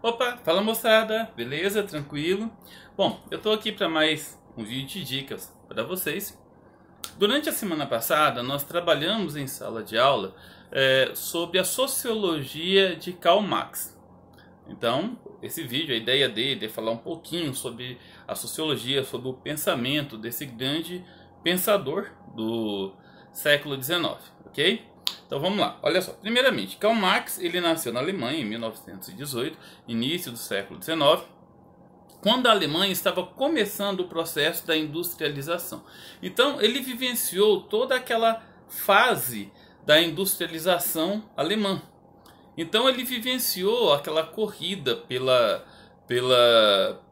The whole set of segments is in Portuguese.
Opa, fala moçada, beleza? Tranquilo? Bom, eu tô aqui para mais um vídeo de dicas para vocês. Durante a semana passada, nós trabalhamos em sala de aula sobre a sociologia de Karl Marx. Então, esse vídeo, a ideia dele é falar um pouquinho sobre a sociologia, sobre o pensamento desse grande pensador do século XIX, ok? Então vamos lá, olha só. Primeiramente, Karl Marx ele nasceu na Alemanha em 1918, início do século XIX, quando a Alemanha estava começando o processo da industrialização. Então ele vivenciou toda aquela fase da industrialização alemã. Então ele vivenciou aquela corrida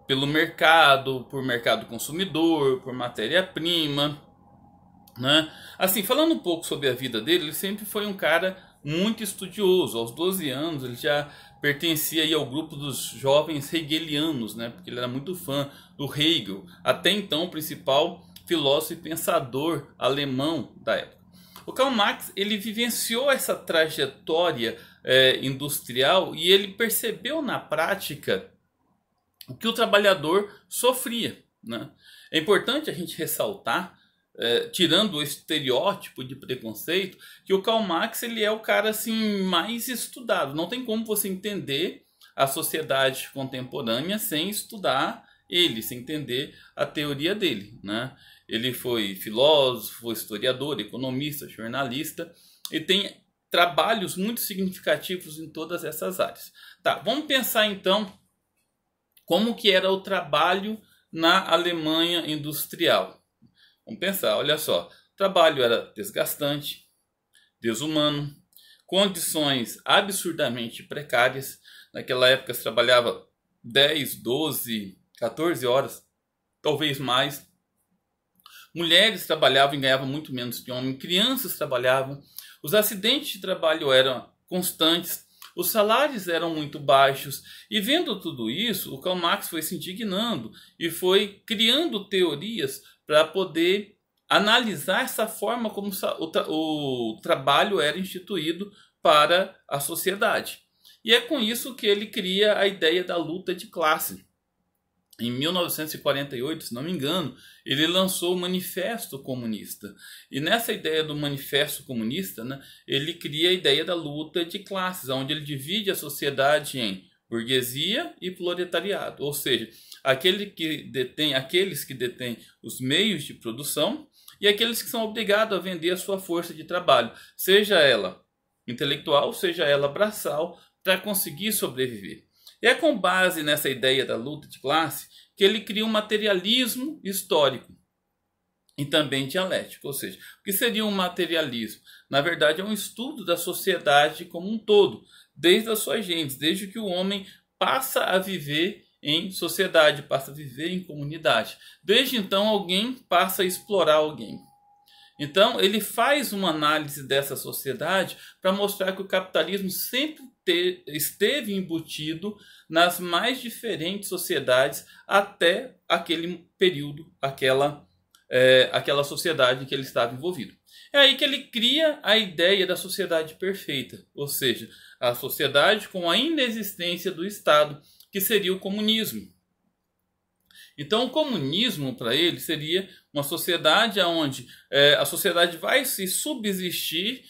pelo mercado, por mercado consumidor, por matéria-prima, né? Assim, falando um pouco sobre a vida dele, ele sempre foi um cara muito estudioso. Aos 12 anos ele já pertencia aí ao grupo dos jovens hegelianos, né? Porque ele era muito fã do Hegel, até então o principal filósofo e pensador alemão da época. O Karl Marx ele vivenciou essa trajetória industrial e ele percebeu na prática o que o trabalhador sofria, né? É importante a gente ressaltar, tirando o estereótipo de preconceito, que o Karl Marx ele é o cara assim mais estudado. Não tem como você entender a sociedade contemporânea sem estudar ele, sem entender a teoria dele, né? Ele foi filósofo, historiador, economista, jornalista e tem trabalhos muito significativos em todas essas áreas. Tá, vamos pensar então como que era o trabalho na Alemanha industrial. Vamos pensar, olha só, o trabalho era desgastante, desumano, condições absurdamente precárias. Naquela época se trabalhava 10, 12, 14 horas, talvez mais. Mulheres trabalhavam e ganhavam muito menos que homens, crianças trabalhavam, os acidentes de trabalho eram constantes, os salários eram muito baixos. E vendo tudo isso, o Karl Marx foi se indignando e foi criando teorias para poder analisar essa forma como o trabalho era instituído para a sociedade. E é com isso que ele cria a ideia da luta de classe. Em 1948, se não me engano, ele lançou o Manifesto Comunista. E nessa ideia do Manifesto Comunista, né, ele cria a ideia da luta de classes, onde ele divide a sociedade em burguesia e proletariado. Ou seja, aqueles que detêm os meios de produção e aqueles que são obrigados a vender a sua força de trabalho, seja ela intelectual, seja ela braçal, para conseguir sobreviver. E é com base nessa ideia da luta de classe que ele cria um materialismo histórico e também dialético. Ou seja, o que seria um materialismo? Na verdade, é um estudo da sociedade como um todo, desde as suas gentes, desde que o homem passa a viver em sociedade, passa a viver em comunidade. Desde então, alguém passa a explorar alguém. Então, ele faz uma análise dessa sociedade para mostrar que o capitalismo sempre esteve embutido nas mais diferentes sociedades até aquele período, aquela sociedade em que ele estava envolvido. É aí que ele cria a ideia da sociedade perfeita, ou seja, a sociedade com a inexistência do Estado, que seria o comunismo. Então, o comunismo para ele seria uma sociedade onde a sociedade vai se subsistir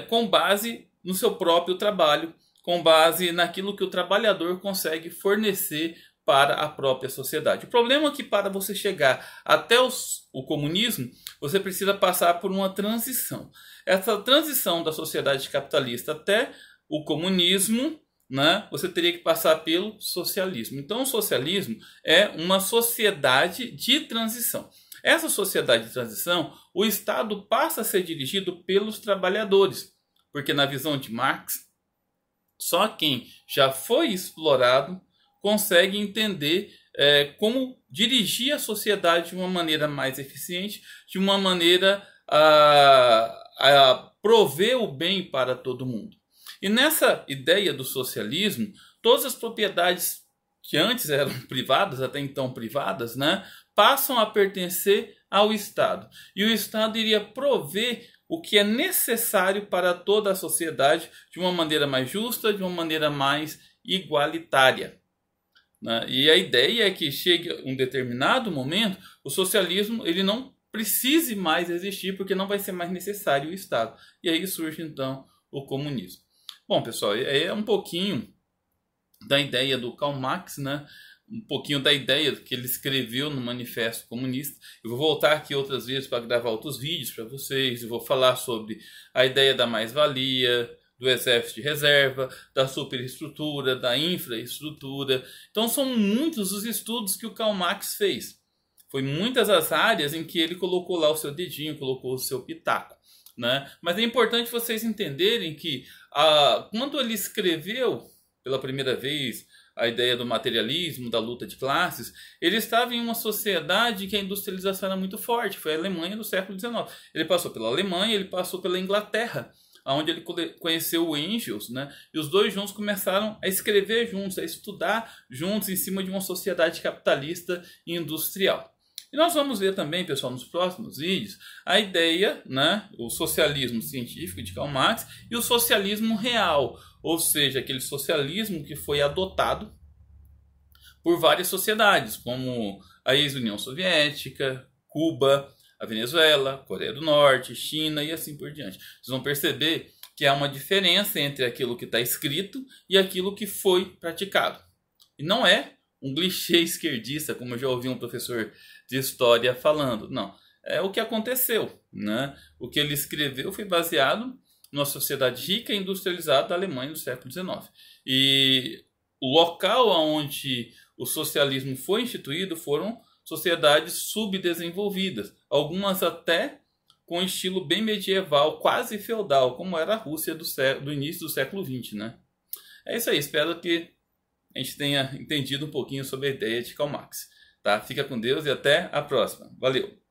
com base no seu próprio trabalho, com base naquilo que o trabalhador consegue fornecer para a própria sociedade. O problema é que para você chegar até o comunismo, você precisa passar por uma transição. Essa transição da sociedade capitalista até o comunismo, né, você teria que passar pelo socialismo. Então o socialismo é uma sociedade de transição. Essa sociedade de transição, o Estado passa a ser dirigido pelos trabalhadores, porque na visão de Marx, só quem já foi explorado consegue entender como dirigir a sociedade de uma maneira mais eficiente, de uma maneira a prover o bem para todo mundo. E nessa ideia do socialismo, todas as propriedades que antes eram privadas, até então privadas, né, passam a pertencer ao Estado. E o Estado iria prover o que é necessário para toda a sociedade de uma maneira mais justa, de uma maneira mais igualitária. né? E a ideia é que chegue um determinado momento, o socialismo ele não precise mais existir porque não vai ser mais necessário o Estado. E aí surge então o comunismo. Bom, pessoal, é um pouquinho da ideia do Karl Marx, né? Um pouquinho da ideia que ele escreveu no Manifesto Comunista. Eu vou voltar aqui outras vezes para gravar outros vídeos para vocês. Eu vou falar sobre a ideia da mais-valia, do exército de reserva, da superestrutura, da infraestrutura. Então são muitos os estudos que o Karl Marx fez. Foi muitas as áreas em que ele colocou lá o seu dedinho, colocou o seu pitaco, né? Mas é importante vocês entenderem que quando ele escreveu pela primeira vez a ideia do materialismo, da luta de classes, ele estava em uma sociedade que a industrialização era muito forte. Foi a Alemanha do século XIX. Ele passou pela Alemanha, ele passou pela Inglaterra, onde ele conheceu o Engels, né? E os dois juntos começaram a escrever juntos, a estudar juntos em cima de uma sociedade capitalista e industrial. E nós vamos ver também, pessoal, nos próximos vídeos, a ideia, né, o socialismo científico de Karl Marx e o socialismo real, ou seja, aquele socialismo que foi adotado por várias sociedades, como a ex-União Soviética, Cuba, a Venezuela, Coreia do Norte, China e assim por diante. Vocês vão perceber que há uma diferença entre aquilo que está escrito e aquilo que foi praticado. E não é um clichê esquerdista, como eu já ouvi um professor de história falando. Não, é o que aconteceu, né? O que ele escreveu foi baseado numa sociedade rica e industrializada da Alemanha do século XIX. E o local onde o socialismo foi instituído foram sociedades subdesenvolvidas, algumas até com estilo bem medieval, quase feudal, como era a Rússia do início do século XX, né? É isso aí, espero que a gente tenha entendido um pouquinho sobre a ideia de Karl Marx. Tá? Fica com Deus e até a próxima. Valeu!